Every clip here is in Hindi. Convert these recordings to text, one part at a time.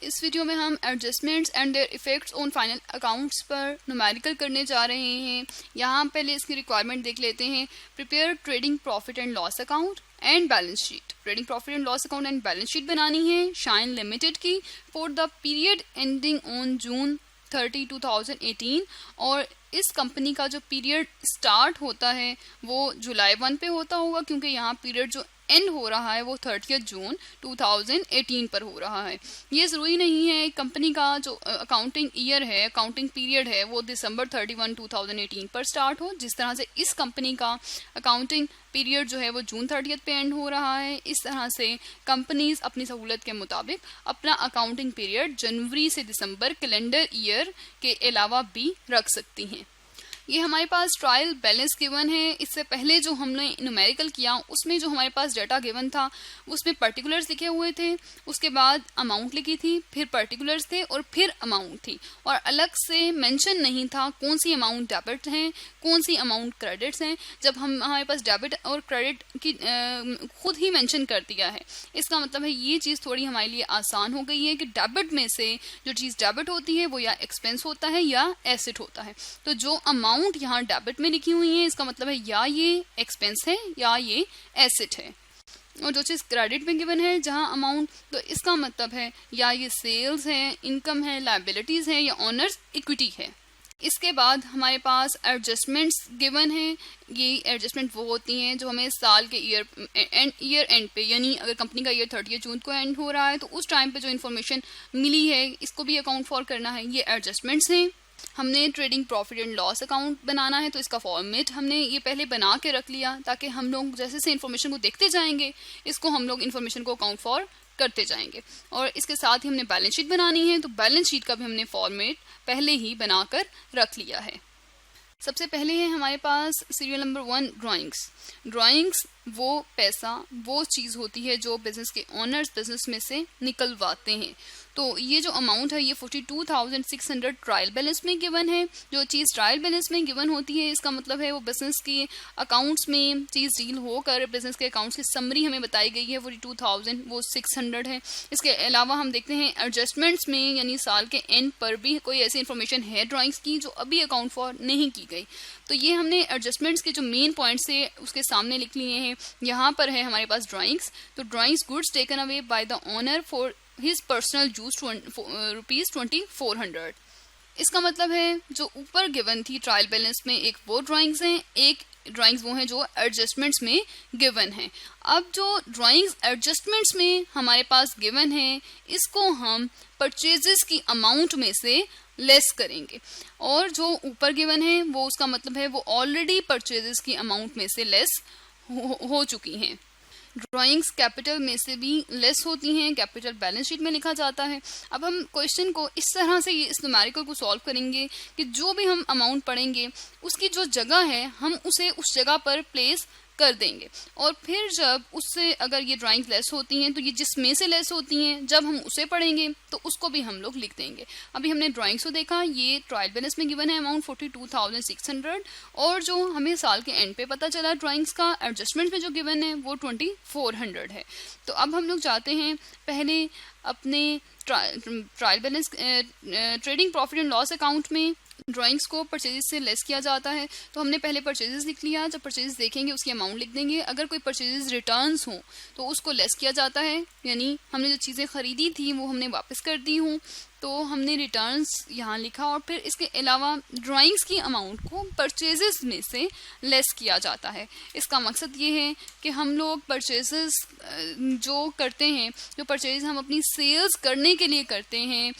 इस वीडियो में हम adjustments and there effects on final accounts पर न्यूमेरिकल करने जा रहे हैं। यहाँ पहले इसकी रिक्वायरमेंट देख लेते हैं। Prepare trading profit and loss account and balance sheet. Trading profit and loss account and balance sheet बनानी है शाइन लिमिटेड की for the period ending on June 30, 2018 और इस कंपनी का जो पीरियड स्टार्ट होता है वो जुलाई 1 पे होता होगा, क्योंकि यहाँ पीरियड जो एंड हो रहा है वो 30 जून 2018 पर हो रहा है। ये ज़रूरी नहीं है कंपनी का जो अकाउंटिंग ईयर है, अकाउंटिंग पीरियड है, वो दिसंबर 31, 2018 पर स्टार्ट हो। जिस तरह से इस कंपनी का अकाउंटिंग पीरियड जो है वो जून 30 पे एंड हो रहा है, इस तरह से कंपनीज अपनी सहूलत के मुताबिक अपना अकाउंटिंग पीरियड जनवरी से दिसंबर कैलेंडर ईयर के अलावा भी रख सकती हैं। ये हमारे पास ट्रायल बैलेंस गिवन है। इससे पहले जो हमने न्यूमेरिकल किया उसमें जो हमारे पास डाटा गिवन था उसमें पर्टिकुलर्स लिखे हुए थे, उसके बाद अमाउंट लिखी थी, फिर पर्टिकुलर्स थे और फिर अमाउंट थी, और अलग से मेंशन नहीं था कौन सी अमाउंट डेबिट हैं, कौन सी अमाउंट क्रेडिट्स हैं। जब हम हमारे पास डेबिट और क्रेडिट की खुद ही मेंशन कर दिया है, इसका मतलब है ये चीज़ थोड़ी हमारे लिए आसान हो गई है कि डेबिट में से जो चीज़ डेबिट होती है वो या एक्सपेंस होता है या एसेट होता है। तो जो अमाउंट यहाँ डेबिट में लिखी हुई है इसका मतलब है या ये एक्सपेंस है या ये एसेट है, और जो चीज़ क्रेडिट में गिवन है जहाँ अमाउंट, तो इसका मतलब है या ये सेल्स है, इनकम है, लायबिलिटीज़ है या ऑनर्स इक्विटी है। इसके बाद हमारे पास एडजस्टमेंट्स गिवन है। ये एडजस्टमेंट वो होती हैं जो हमें साल के ईयर एंड पे, यानी अगर कंपनी का ईयर 30 जून को एंड हो रहा है तो उस टाइम पे जो इन्फॉर्मेशन मिली है इसको भी अकाउंट फॉर करना है। ये एडजस्टमेंट्स हैं। हमने trading profit and loss account बनाना है तो इसका फॉर्मेट हमने ये पहले बना के रख लिया, ताकि हम लोग जैसे से इन्फॉर्मेशन को देखते जाएंगे इसको हम लोग इन्फॉर्मेशन को अकाउंट फॉर करते जाएंगे। और इसके साथ ही हमने बैलेंस शीट बनानी है, तो बैलेंस शीट का भी हमने फॉर्मेट पहले ही बनाकर रख लिया है। सबसे पहले है हमारे पास सीरियल नंबर 1 ड्राइंग्स। ड्राइंग्स वो पैसा, वो चीज़ होती है जो बिजनेस के ओनर्स बिजनेस में से निकलवाते हैं। तो ये जो अमाउंट है ये 42,600 ट्रायल बैलेंस में गिवन है। जो चीज़ ट्रायल बैलेंस में गिवन होती है इसका मतलब है वो बिजनेस के अकाउंट्स में चीज़ डील होकर बिजनेस के अकाउंट्स की समरी हमें बताई गई है 42,000 वो 600 है। इसके अलावा हम देखते हैं एडजस्टमेंट्स में, यानी साल के एंड पर भी कोई ऐसी इन्फॉर्मेशन है ड्राइंग्स की जो अभी अकाउंट फॉर नहीं की गई, तो ये हमने एडजस्टमेंट्स के जो मेन पॉइंट्स है उसके सामने लिख लिए हैं। यहाँ पर है हमारे पास ड्राइंग्स। तो drawings goods taken away by the owner for his personal use ₹2400। इसका मतलब है जो ऊपर गिवन थी ट्रायल बैलेंस में, एक वो ड्राइंग्स हैं, एक ड्राइंग्स वो हैं जो एडजस्टमेंट्स में गिवन है। अब जो ड्राइंग्स एडजस्टमेंट्स में हमारे पास गिवन है इसको हम परचेजेस की अमाउंट में से लेस करेंगे, और जो ऊपर गिवन है वो उसका मतलब है वो ऑलरेडी परचेजेस की अमाउंट में से लेस हो चुकी हैं। ड्राइंग्स कैपिटल में से भी लेस होती हैं, कैपिटल बैलेंस शीट में लिखा जाता है। अब हम क्वेश्चन को इस तरह से इस न्यूमेरिकल को सॉल्व करेंगे कि जो भी हम अमाउंट पढ़ेंगे उसकी जो जगह है हम उसे उस जगह पर प्लेस कर देंगे, और फिर जब उससे अगर ये ड्राइंग्स लेस होती हैं तो ये जिसमें से लेस होती हैं जब हम उसे पढ़ेंगे तो उसको भी हम लोग लिख देंगे। अभी हमने ड्राइंग्स को देखा, ये ट्रायल बैलेंस में गिवन है अमाउंट 42,600, और जो हमें साल के एंड पे पता चला ड्राइंग्स का एडजस्टमेंट में जो गिवन है वो 2400 है। तो अब हम लोग जाते हैं पहले अपने trial balance trading profit and loss account में ड्राइंग्स को परचेजेस से लेस किया जाता है। तो हमने पहले परचेजेस लिख लिया, जब परचेजेस देखेंगे उसकी अमाउंट लिख देंगे। अगर कोई परचेजेस रिटर्न्स हो तो उसको लेस किया जाता है, यानी हमने जो चीज़ें खरीदी थी वो हमने वापस कर दी हूँ तो हमने रिटर्न्स यहाँ लिखा, और फिर इसके अलावा ड्राइंग्स की अमाउंट को परचेजेस में से लेस किया जाता है। इसका मकसद ये है कि हम लोग परचेजेस जो करते हैं, जो परचेज हम अपनी सेल्स करने के लिए करते हैं,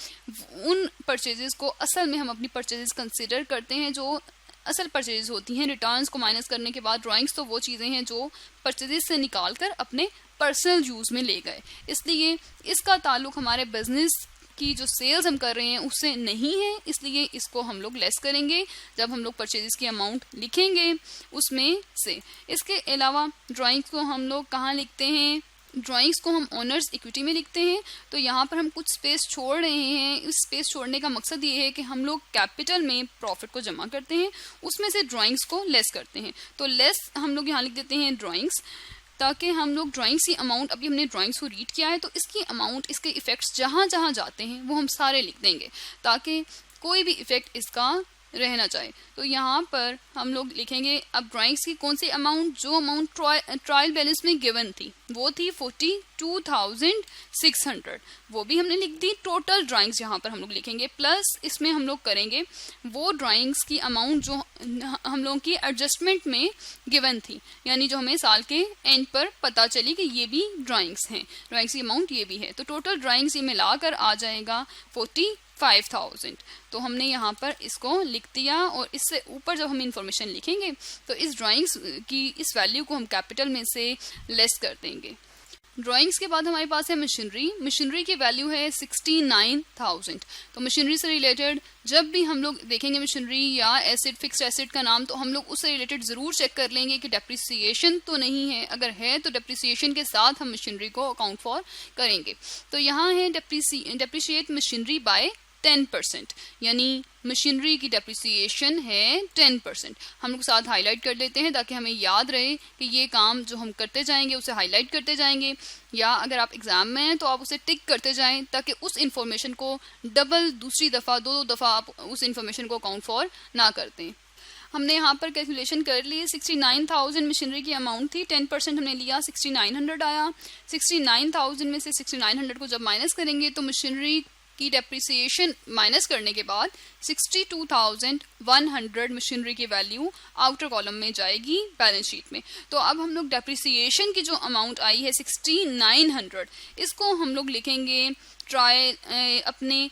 उन परचेजेस को असल में हम अपनी परचेजेस कंसिडर करते हैं जो असल परचेज होती हैं। रिटर्न्स को माइनस करने के बाद ड्राइंग्स तो वो चीज़ें हैं जो परचेजेस से निकाल कर अपने पर्सनल यूज़ में ले गए, इसलिए इसका ताल्लुक हमारे बिजनेस की जो सेल्स हम कर रहे हैं उससे नहीं है, इसलिए इसको हम लोग लेस करेंगे जब हम लोग परचेजेस की अमाउंट लिखेंगे उसमें से। इसके अलावा ड्राइंग्स को हम लोग कहाँ लिखते हैं, ड्राइंग्स को हम ऑनर्स इक्विटी में लिखते हैं। तो यहाँ पर हम कुछ स्पेस छोड़ रहे हैं, इस स्पेस छोड़ने का मकसद ये है कि हम लोग कैपिटल में प्रॉफिट को जमा करते हैं, उसमें से ड्राइंग्स को लेस करते हैं। तो लेस हम लोग यहाँ लिख देते हैं ड्राइंग्स ताकि हम लोग ड्राइंग्स की अमाउंट, अभी हमने ड्राइंग्स को रीड किया है तो इसकी अमाउंट, इसके इफ़ेक्ट्स जहाँ जहाँ जाते हैं वो हम सारे लिख देंगे ताकि कोई भी इफ़ेक्ट इसका रहना चाहिए। तो यहाँ पर हम लोग लिखेंगे अब ड्राइंग्स की कौन सी अमाउंट, जो अमाउंट ट्रायल बैलेंस में गिवन थी वो थी 42,600, वो भी हमने लिख दी। टोटल ड्राइंग्स यहाँ पर हम लोग लिखेंगे, प्लस इसमें हम लोग करेंगे वो ड्राइंग्स की अमाउंट जो हम लोगों की एडजस्टमेंट में गिवन थी, यानी जो हमें साल के एंड पर पता चली कि ये भी ड्राइंग्स हैं, ड्राइंग्स की अमाउंट ये भी है। तो टोटल ड्राइंग्स ये मिलाकर आ जाएगा 45,000। तो हमने यहाँ पर इसको लिख दिया और इससे ऊपर जब हम इंफॉर्मेशन लिखेंगे तो इस ड्राइंग्स की इस वैल्यू को हम कैपिटल में से लेस कर देंगे। ड्राइंग्स के बाद हमारे पास है मशीनरी। मशीनरी की वैल्यू है 69,000। तो मशीनरी से रिलेटेड जब भी हम लोग देखेंगे मशीनरी या एसिड, फिक्स्ड एसिड का नाम, तो हम लोग उससे रिलेटेड ज़रूर चेक कर लेंगे कि डेप्रिसिएशन तो नहीं है, अगर है तो डेप्रिसिएशन के साथ हम मशीनरी को अकाउंट फॉर करेंगे। तो यहाँ है डेप्रिशिएट मशीनरी बाय 10%, यानी मशीनरी की डेप्रिसिएशन है 10%। हम लोग साथ हाईलाइट कर लेते हैं ताकि हमें याद रहे कि ये काम जो हम करते जाएंगे उसे हाईलाइट करते जाएंगे, या अगर आप एग्जाम में हैं तो आप उसे टिक करते जाएं ताकि उस इंफॉर्मेशन को डबल, दूसरी दफ़ा, दो दफ़ा आप उस इंफॉर्मेशन को अकाउंट फॉर ना करते हैं। हमने यहाँ पर कैलकुलेशन कर ली। 69,000 मशीनरी की अमाउंट थी, 10% हमने लिया, 6900 आया। 69,000 में से 6900 को जब माइनस करेंगे तो मशीनरी की डेप्रिसिएशन माइनस करने के बाद 62,100 मशीनरी की वैल्यू आउटर कॉलम में जाएगी बैलेंस शीट में। तो अब हम लोग डेप्रिसिएशन की जो अमाउंट आई है 6900, इसको हम लोग लिखेंगे अपने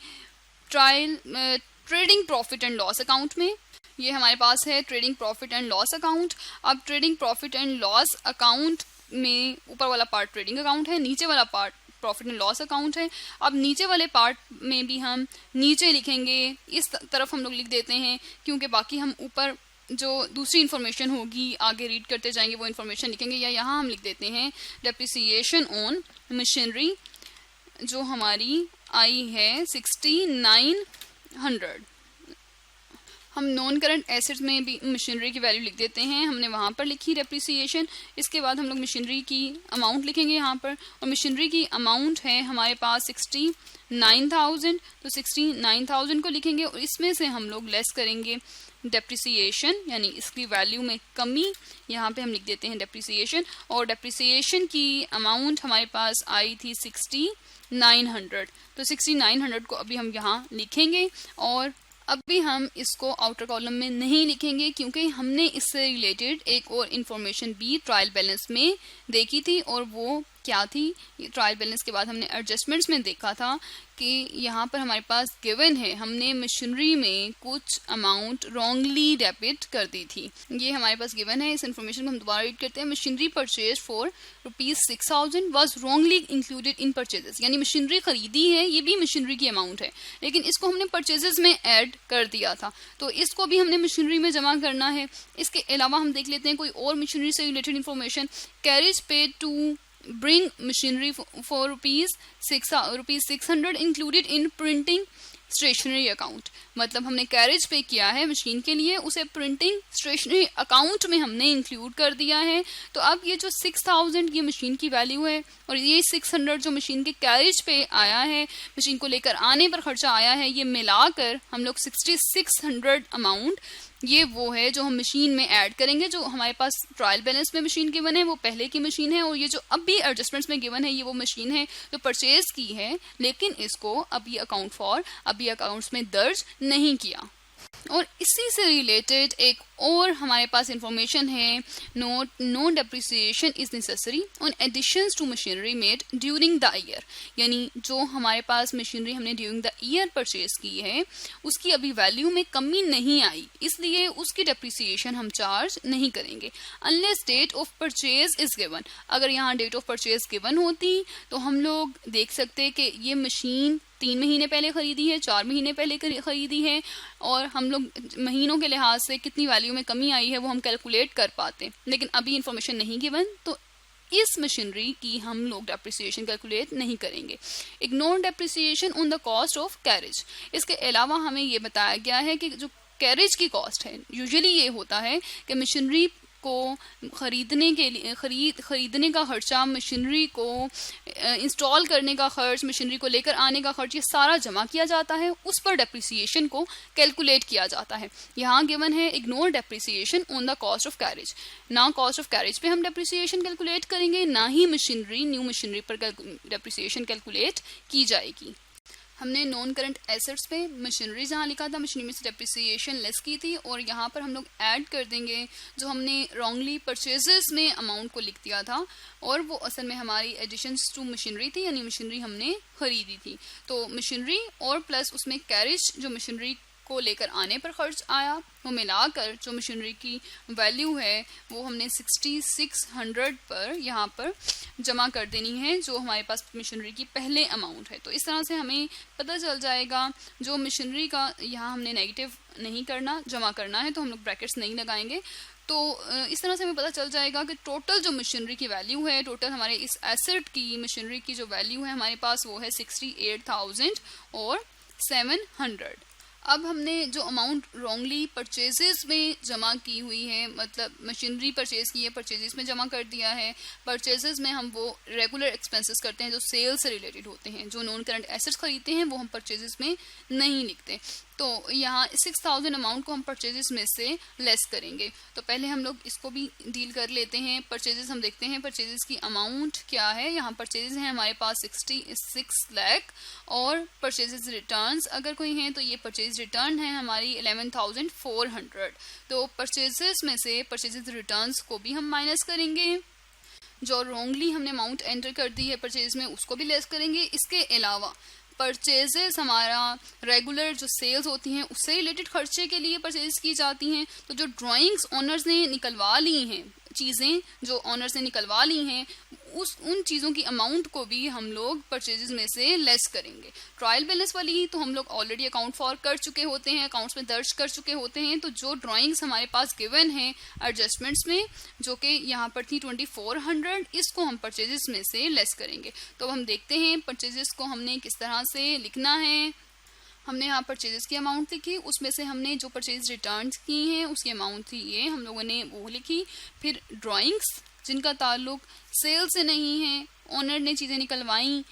trading profit and loss account में। ये हमारे पास है trading profit and loss account. अब trading profit and loss account में ऊपर वाला पार्ट ट्रेडिंग अकाउंट है, नीचे वाला part profit and loss account है। अब नीचे वाले पार्ट में भी हम नीचे लिखेंगे, इस तरफ हम लोग लिख देते हैं क्योंकि बाकी हम ऊपर जो दूसरी इन्फॉर्मेशन होगी आगे रीड करते जाएंगे वो इन्फॉर्मेशन लिखेंगे, या यहाँ हम लिख देते हैं डेप्रिसिएशन ऑन मशीनरी जो हमारी आई है 6900। हम नॉन करंट एसेट्स में भी मशीनरी की वैल्यू लिख देते हैं, हमने वहाँ पर लिखी डेप्रिसिएशन। इसके बाद हम लोग मशीनरी की अमाउंट लिखेंगे यहाँ पर, और मशीनरी की अमाउंट है हमारे पास 69,000। तो 69,000 को लिखेंगे और इसमें से हम लोग लेस करेंगे डेप्रिसिएशन, यानी इसकी वैल्यू में कमी, यहाँ पे हम लिख देते हैं डेप्रिसिएशन। और डेप्रिसिएशन की अमाउंट हमारे पास आई थी 6900। तो 6900 को अभी हम यहाँ लिखेंगे और अभी हम इसको आउटर कॉलम में नहीं लिखेंगे क्योंकि हमने इससे रिलेटेड एक और इन्फॉर्मेशन भी ट्रायल बैलेंस में देखी थी, और वो क्या थी, ये ट्रायल बैलेंस के बाद हमने एडजस्टमेंट्स में देखा था कि यहाँ पर हमारे पास गिवन है हमने मशीनरी में कुछ अमाउंट रॉन्गली डेबिट कर दी थी। ये हमारे पास गिवन है, इस इन्फॉर्मेशन को हम दोबारा रीड करते हैं। Machinery purchase for ₹6,000 was wrongly included in purchases, यानी मशीनरी खरीदी है, ये भी मशीनरी की अमाउंट है लेकिन इसको हमने परचेजेस में ऐड कर दिया था, तो इसको भी हमने मशीनरी में जमा करना है। इसके अलावा हम देख लेते हैं कोई और मशीनरी से related information. Carriage paid to bring machinery for ₹600 included in printing stationery account, मतलब हमने कैरेज पे किया है मशीन के लिए, उसे प्रिंटिंग स्टेशनरी अकाउंट में हमने इंक्लूड कर दिया है। तो अब ये जो 6,000 ये मशीन की वैल्यू है और ये 600 जो मशीन के कैरेज पे आया है, मशीन को लेकर आने पर खर्चा आया है, ये मिलाकर हम लोग 6600 अमाउंट ये वो है जो हम मशीन में ऐड करेंगे। जो हमारे पास ट्रायल बैलेंस में मशीन गिवन है वो पहले की मशीन है, और ये जो अब भी एडजस्टमेंट्स में गिवन है ये वो मशीन है जो परचेज की है, लेकिन इसको अभी अकाउंट फॉर अभी अकाउंट्स में दर्ज नहीं किया। और इसी से रिलेटेड एक और हमारे पास इंफॉर्मेशन है, no depreciation is necessary on additions to machinery made during the year, यानी जो हमारे पास मशीनरी हमने ड्यूरिंग द ईयर परचेज की है उसकी अभी वैल्यू में कमी नहीं आई, इसलिए उसकी डेप्रिसिएशन हम चार्ज नहीं करेंगे unless date of purchase is given. अगर यहाँ डेट ऑफ परचेज गिवन होती तो हम लोग देख सकते कि ये मशीन 3 महीने पहले खरीदी है, 4 महीने पहले खरीदी है, और हम लोग महीनों के लिहाज से कितनी वैल्यू में कमी आई है वो हम कैलकुलेट कर पाते, लेकिन अभी इंफॉर्मेशन नहीं गिवन तो इस मशीनरी की हम लोग डेप्रिसिएशन कैलकुलेट नहीं करेंगे। Ignore depreciation on the cost of carriage. इसके अलावा हमें ये बताया गया है कि जो कैरेज की कॉस्ट है, यूजुअली ये होता है कि मशीनरी को ख़रीदने के लिए खरीदने का खर्चा, मशीनरी को इंस्टॉल करने का खर्च, मशीनरी को लेकर आने का खर्च, ये सारा जमा किया जाता है, उस पर डेप्रिसिएशन को कैलकुलेट किया जाता है। यहाँ गिवन है ignore depreciation on the cost of carriage. ना कॉस्ट ऑफ कैरेज पे हम डेप्रिसिएशन कैलकुलेट करेंगे, ना ही न्यू मशीनरी पर डेप्रिसिएशन कैलकुलेट की जाएगी। हमने नॉन करंट एसेट्स पे मशीनरी जहाँ लिखा था, मशीनरी में से डेप्रिसिएशन लेस की थी, और यहाँ पर हम लोग ऐड कर देंगे जो हमने रॉन्गली परचेजेस में अमाउंट को लिख दिया था, और वो असल में हमारी एडिशंस टू मशीनरी थी, यानी मशीनरी हमने खरीदी थी। तो मशीनरी और प्लस उसमें कैरेज जो मशीनरी को लेकर आने पर खर्च आया, वो मिलाकर जो मशीनरी की वैल्यू है वो हमने 6600 पर यहाँ पर जमा कर देनी है, जो हमारे पास मशीनरी की पहले अमाउंट है। तो इस तरह से हमें पता चल जाएगा जो मशीनरी का यहाँ हमने नेगेटिव नहीं करना, जमा करना है, तो हम लोग ब्रैकेट्स नहीं लगाएंगे। तो इस तरह से हमें पता चल जाएगा कि टोटल जो मशीनरी की वैल्यू है, टोटल हमारे इस एसेट की मशीनरी की जो वैल्यू है हमारे पास वो है 68,700। अब हमने जो अमाउंट रॉन्गली परचेजेस में जमा की हुई है, मतलब मशीनरी परचेज की है, परचेजेस में जमा कर दिया है। परचेजेस में हम वो रेगुलर एक्सपेंसेस करते हैं जो सेल से रिलेटेड होते हैं, जो नॉन करंट एसेट्स खरीदते हैं वो हम परचेजेस में नहीं लिखते। तो यहाँ 6000 अमाउंट को हम परचेजेस में से लेस करेंगे। तो पहले हम लोग इसको भी डील कर लेते हैं। परचेजेस हम देखते हैं परचेजेस की अमाउंट क्या है। यहाँ परचेजेस हैं हमारे पास 66 लाख, और परचेजेस रिटर्न्स अगर कोई हैं तो ये परचेज रिटर्न है हमारी 11,400। तो परचेजेस में से परचेजेस रिटर्न्स को भी हम माइनस करेंगे, जो रॉन्गली हमने अमाउंट एंटर कर दी है परचेज में उसको भी लेस करेंगे। इसके अलावा परचेजेस हमारा रेगुलर जो सेल्स होती हैं उससे रिलेटेड खर्चे के लिए परचेज की जाती हैं। तो जो ड्राइंग्स ऑनर्स ने निकलवा ली हैं, चीज़ें जो ऑनर्स ने निकलवा ली हैं, उन चीज़ों की अमाउंट को भी हम लोग परचेजेस में से लेस करेंगे। ट्रायल बैलेंस वाली तो हम लोग ऑलरेडी अकाउंट फॉर कर चुके होते हैं, अकाउंट्स में दर्ज कर चुके होते हैं। तो जो ड्राइंग्स हमारे पास गिवन है एडजस्टमेंट्स में, जो कि यहाँ पर थी 2400, इसको हम परचेजेस में से लेस करेंगे। तो हम देखते हैं परचेजेस को हमने किस तरह से लिखना है। हमने यहाँ परचेजेस की अमाउंट लिखी, उसमें से हमने जो परचेज रिटर्न की हैं उसकी अमाउंट थी ये, हम लोगों ने वो लिखी। फिर ड्राइंग्स जिनका ताल्लुक सेल से नहीं है, ओनर ने चीज़ें निकलवाई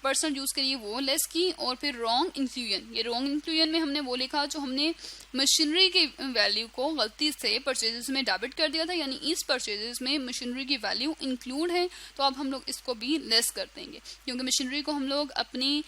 पर्सनल यूज़ के लिए, वो लेस की। और फिर रॉन्ग इंक्लूजन, ये रॉन्ग इंक्लूजन में हमने वो लिखा जो हमने मशीनरी की वैल्यू को गलती से परचेजेस में डेबिट कर दिया था, यानी इस परचेजेस में मशीनरी की वैल्यू इंक्लूड है। तो अब हम लोग इसको भी लेस कर देंगे, क्योंकि मशीनरी को हम लोग अपनी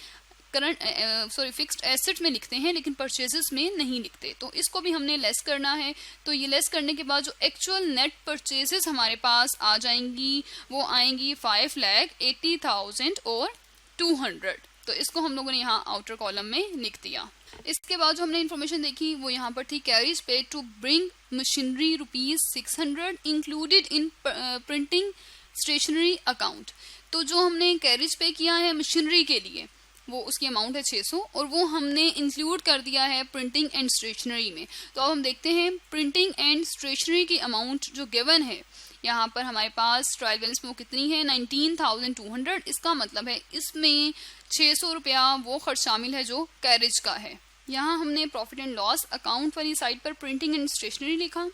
फिक्स्ड एसेट में लिखते हैं लेकिन परचेजेस में नहीं लिखते। तो इसको भी हमने लेस करना है। तो ये लेस करने के बाद जो एक्चुअल नेट परचेजेस हमारे पास आ जाएंगी वो आएंगी 5,80,000 और 200। तो इसको हम लोगों ने यहाँ आउटर कॉलम में लिख दिया। इसके बाद जो हमने इन्फॉर्मेशन देखी वो यहाँ पर थी carriage pay to bring machinery ₹600 included in printing stationery account. तो जो हमने कैरेज पे किया है मशीनरी के लिए वो उसकी अमाउंट है 600, और वो हमने इंक्लूड कर दिया है प्रिंटिंग एंड स्टेशनरी में। तो अब हम देखते हैं प्रिंटिंग एंड स्टेशनरी की अमाउंट जो गिवन है यहाँ पर हमारे पास ट्रायल बैलेंस में वो कितनी है 19,200। इसका मतलब है इसमें 600 रुपया वो खर्च शामिल है जो कैरेज का है। यहाँ हमने प्रॉफिट एंड लॉस अकाउंट वाली साइड पर प्रिंटिंग एंड स्टेशनरी लिखा,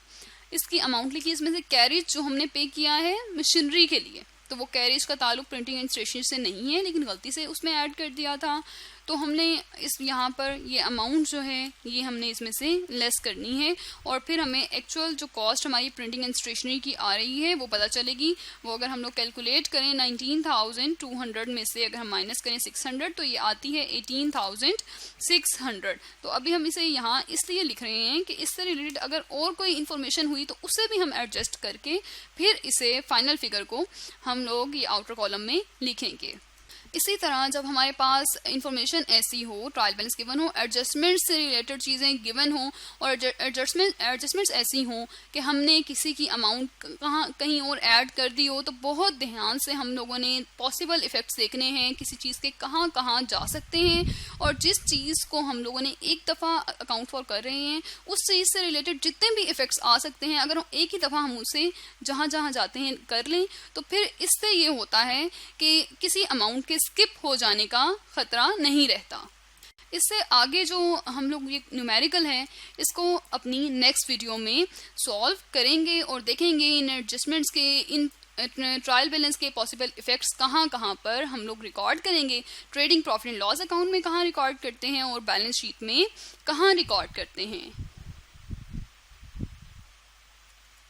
इसकी अमाउंट लिखी। इसमें से कैरेज जो हमने पे किया है मशीनरी के लिए, तो वो कैरेज का ताल्लुक प्रिंटिंग एंड स्टेशनरी से नहीं है, लेकिन गलती से उसमें ऐड कर दिया था। तो हमने इस यहाँ पर ये अमाउंट जो है ये हमने इसमें से लेस करनी है, और फिर हमें एक्चुअल जो कॉस्ट हमारी प्रिंटिंग एंड स्टेशनरी की आ रही है वो पता चलेगी। वो अगर हम लोग कैलकुलेट करें 19,200 में से अगर हम माइनस करें 600 तो ये आती है 18,600। तो अभी हम इसे यहाँ इसलिए लिख रहे हैं कि इससे रिलेटेड अगर और कोई इन्फॉर्मेशन हुई तो उसे भी हम एडजस्ट करके फिर इसे फाइनल फिगर को हम लोग ये आउटर कॉलम में लिखेंगे। इसी तरह जब हमारे पास इंफॉर्मेशन ऐसी हो, ट्रायल बैलेंस गिवन हो, एडजस्टमेंट से रिलेटेड चीज़ें गिवन हो, और एडजस्टमेंट्स ऐसी हों कि हमने किसी की अमाउंट कहीं और ऐड कर दी हो, तो बहुत ध्यान से हम लोगों ने पॉसिबल इफ़ेक्ट्स देखने हैं किसी चीज़ के कहाँ कहाँ जा सकते हैं, और जिस चीज़ को हम लोगों ने एक दफ़ा अकाउंट फॉर कर रहे हैं उस चीज़ से रिलेटेड जितने भी इफ़ेक्ट्स आ सकते हैं अगर एक ही दफ़ा हम उसे जहाँ जहाँ जाते हैं कर लें, तो फिर इससे ये होता है कि किसी अमाउंट के स्किप हो जाने का खतरा नहीं रहता। इससे आगे जो हम लोग ये न्यूमेरिकल है इसको अपनी नेक्स्ट वीडियो में सॉल्व करेंगे और देखेंगे इन एडजस्टमेंट्स के, इन ट्रायल बैलेंस के पॉसिबल इफेक्ट्स कहाँ कहाँ पर हम लोग रिकॉर्ड करेंगे, trading profit and loss account में कहाँ रिकॉर्ड करते हैं और बैलेंस शीट में कहाँ रिकॉर्ड करते हैं।